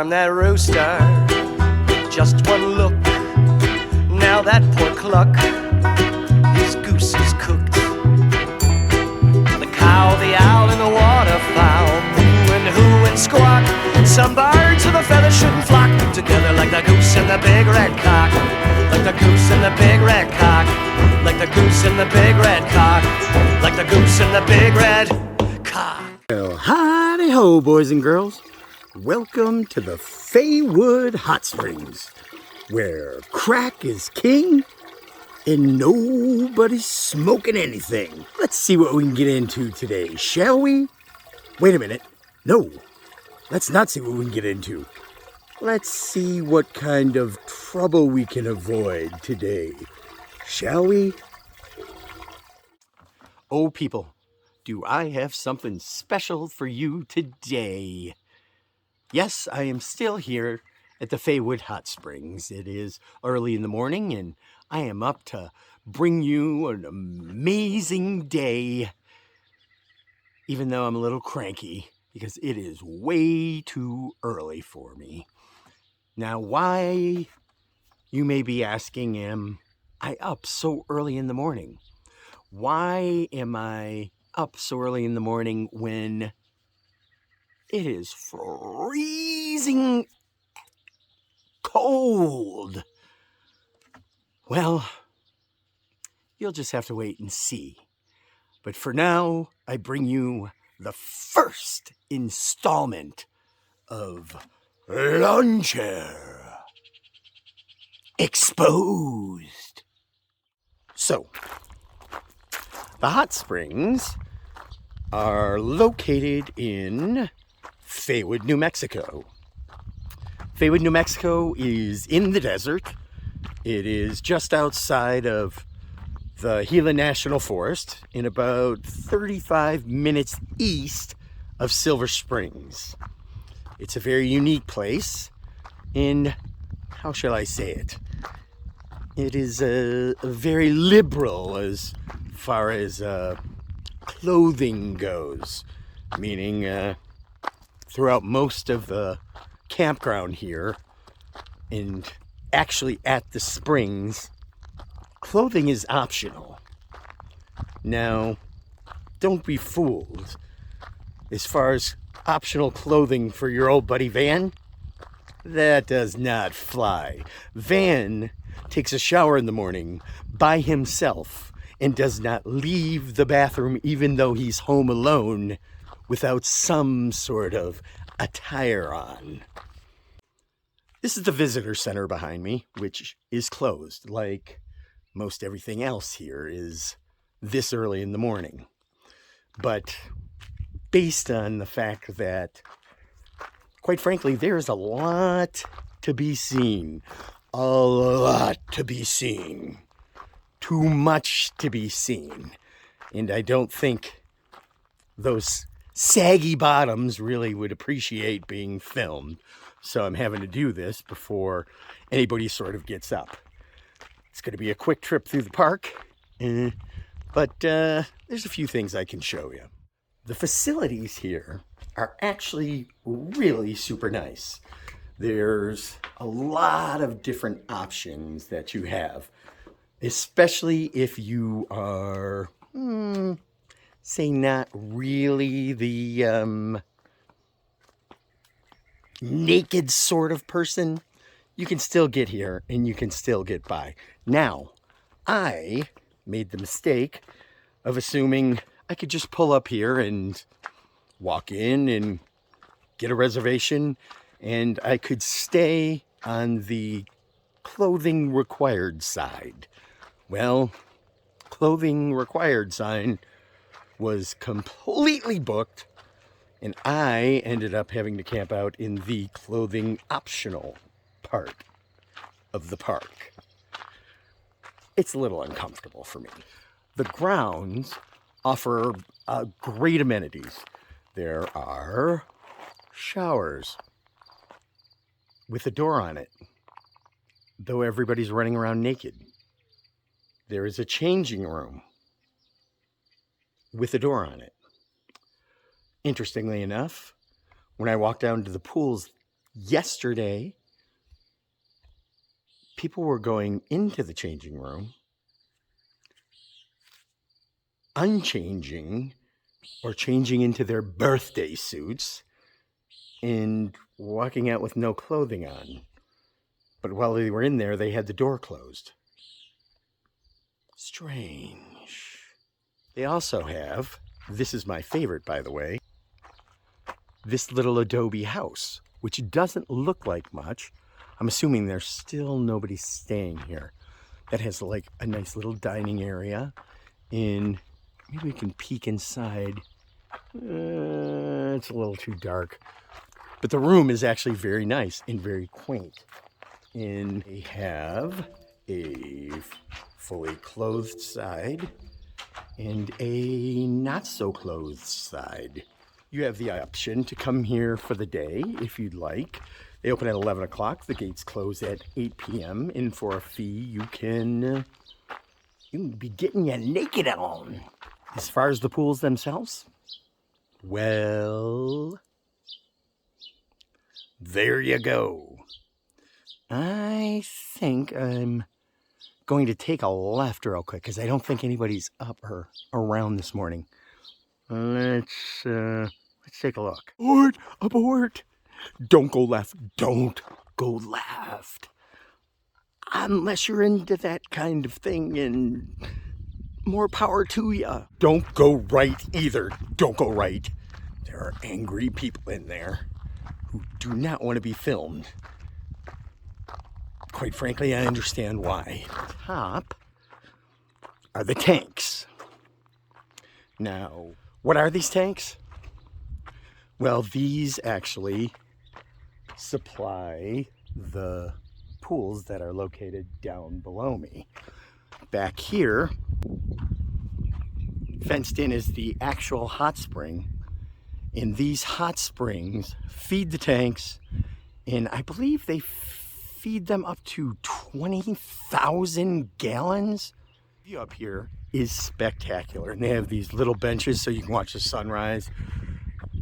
on that rooster. Just one look, now that poor cluck, his goose is cooked. The cow, the owl, and the waterfowl moo and hoo and squawk. Some birds of a feather shouldn't flock together like the goose and the big red cock. Like the goose and the big red cock. Like the goose and the big red cock. Like the goose and the big red cock. Well, howdy ho, boys and girls. Welcome to the Faywood Hot Springs, where crack is king and nobody's smoking anything. Let's see what we can get into today, shall we? Wait a minute. No, let's not see what we can get into. Let's see what kind of trouble we can avoid today, shall we? Oh, people, do I have something special for you today. Yes, I am still here at the Faywood Hot Springs. It is early in the morning, and I am up to bring you an amazing day, even though I'm a little cranky, because it is way too early for me. Now, why, you may be asking, am I up so early in the morning? Why am I up so early in the morning when it is freezing cold? Well, you'll just have to wait and see. But for now, I bring you the first installment of Lawnchair Exposed. So, the hot springs are located in Faywood, New Mexico. Faywood, New Mexico is in the desert. It is just outside of the Gila National Forest in about 35 minutes east of Silver Springs. It's a very unique place in, how shall I say it? It is very liberal as far as clothing goes, meaning throughout most of the campground here, and actually at the springs, clothing is optional. Now, don't be fooled. As far as optional clothing for your old buddy Van, that does not fly. Van takes a shower in the morning by himself and does not leave the bathroom even though he's home alone without some sort of attire on. This is the visitor center behind me, which is closed, like most everything else here is this early in the morning. But based on the fact that, quite frankly, there's a lot to be seen. A lot to be seen. Too much to be seen. And I don't think those saggy bottoms really would appreciate being filmed. So I'm having to do this before anybody sort of gets up. It's going to be a quick trip through the park, but there's a few things I can show you. The facilities here are actually really super nice. There's a lot of different options that you have, especially if you are, say, not really the naked sort of person. You can still get here and you can still get by. Now, I made the mistake of assuming I could just pull up here and walk in and get a reservation, and I could stay on the clothing required side. Well, clothing required sign was completely booked, and I ended up having to camp out in the clothing optional part of the park. It's a little uncomfortable for me. The grounds offer great amenities. There are showers with a door on it, though everybody's running around naked. There is a changing room with a door on it. Interestingly enough, when I walk down to the pools Yesterday, people were going into the changing room, unchanging or changing into their birthday suits and walking out with no clothing on. But while they were in there, they had the door closed. Strange. They also have, this is my favorite, by the way, this little adobe house, which doesn't look like much. I'm assuming there's still nobody staying here. That has like a nice little dining area. And maybe we can peek inside. It's a little too dark. But the room is actually very nice and very quaint. And they have a fully clothed side and a not so clothed side. You have the option to come here for the day if you'd like. They open at 11 o'clock. The gates close at 8 p.m. And for a fee, you can be getting you naked on. As far as the pools themselves, well, there you go. I think I'm going to take a left real quick because I don't think anybody's up or around this morning. Let's take a look. Abort! Abort! Don't go left. Don't go left. Unless you're into that kind of thing, and more power to ya. Don't go right either. Don't go right. There are angry people in there who do not want to be filmed. Quite frankly, I understand why. Top are the tanks. Now, what are these tanks? Well, these actually supply the pools that are located down below me. Back here, fenced in is the actual hot spring. And these hot springs feed the tanks, and I believe they feed them up to 20,000 gallons. The view up here is spectacular, and they have these little benches so you can watch the sunrise.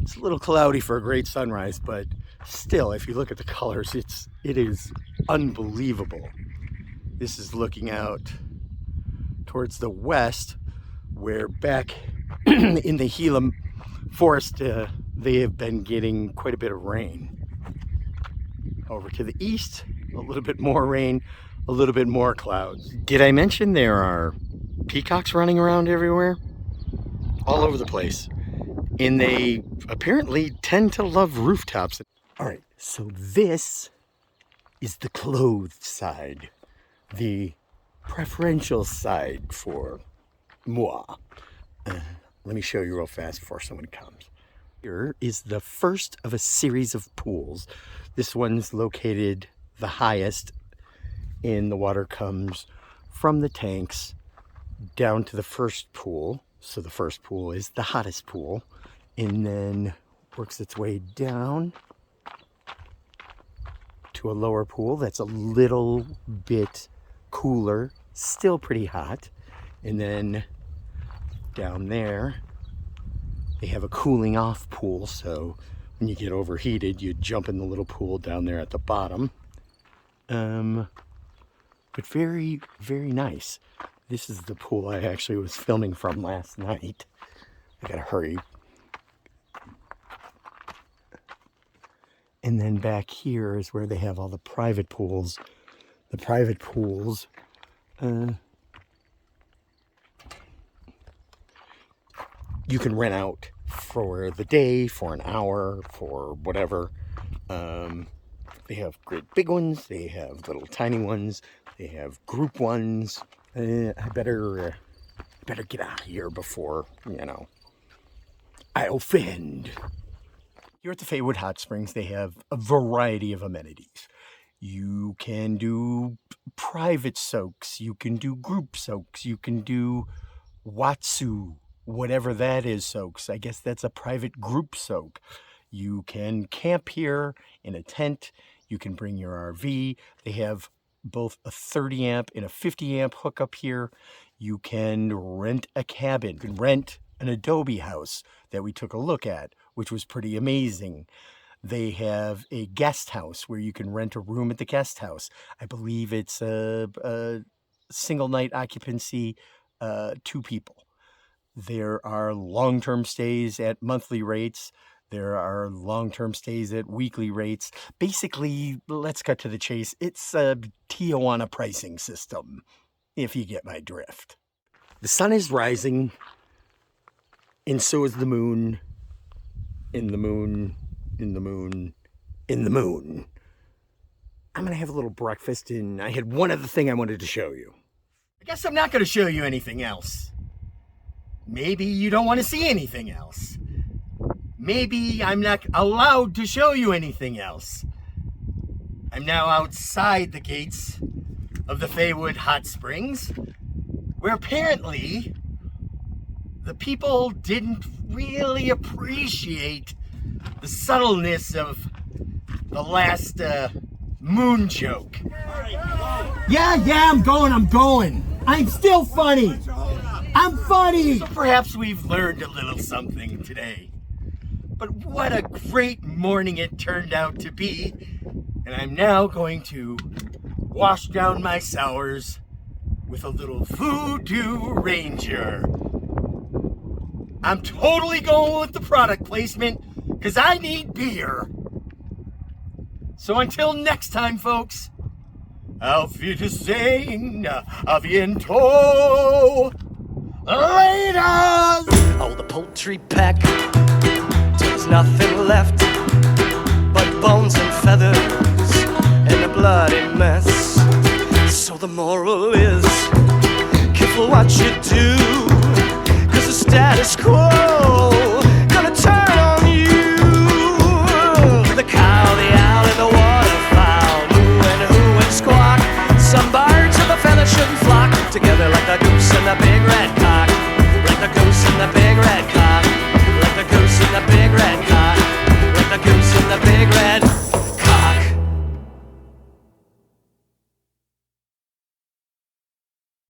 It's a little cloudy for a great sunrise, but still, if you look at the colors, it is unbelievable. This is looking out towards the west, where back in the Gila forest, they have been getting quite a bit of rain. Over to the east, a little bit more rain, a little bit more clouds. Did I mention there are peacocks running around everywhere? All over the place. And they apparently tend to love rooftops. All right, so this is the clothed side, the preferential side for moi. Let me show you real fast before someone comes. Here is the first of a series of pools. This one's located the highest, and the water comes from the tanks down to the first pool. So the first pool is the hottest pool, and then works its way down to a lower pool that's a little bit cooler, still pretty hot. And then down there, they have a cooling off pool, so when you get overheated, you jump in the little pool down there at the bottom. But very, very nice. This is the pool I actually was filming from last night. I gotta hurry. And then back here is where they have all the private pools. The private pools, you can rent out for the day, for an hour, for whatever. They have great big ones, they have little tiny ones, they have group ones. I better get out of here before, I offend. Here at the Faywood Hot Springs, they have a variety of amenities. You can do private soaks, you can do group soaks, you can do Watsu, whatever that is, soaks. I guess that's a private group soak. You can camp here in a tent. You can bring your RV. They have both a 30 amp and a 50 amp hookup here. You can rent a cabin. You can rent an adobe house that we took a look at, which was pretty amazing. They have a guest house where you can rent a room at the guest house. I believe it's a single night occupancy, 2 people. There are long-term stays at monthly rates. There are long-term stays at weekly rates. Basically, let's cut to the chase. It's a Tijuana pricing system, if you get my drift. The sun is rising, and so is the moon. In the moon, in the moon, in the moon. I'm gonna have a little breakfast, and I had one other thing I wanted to show you. I guess I'm not gonna show you anything else. Maybe you don't want to see anything else. Maybe I'm not allowed to show you anything else. I'm now outside the gates of the Faywood Hot Springs, where apparently the people didn't really appreciate the subtleness of the last moon joke. Yeah, I'm going. I'm still funny. I'm funny. So perhaps we've learned a little something today. But what a great morning it turned out to be. And I'm now going to wash down my sours with a little Voodoo Ranger. I'm totally going with the product placement because I need beer. So until next time, folks, auf Wiedersehen, a bientôt, later. Oh, the poultry pack, there's nothing left but bones and feathers and a bloody mess. So the moral is, careful what you do, 'cause the status quo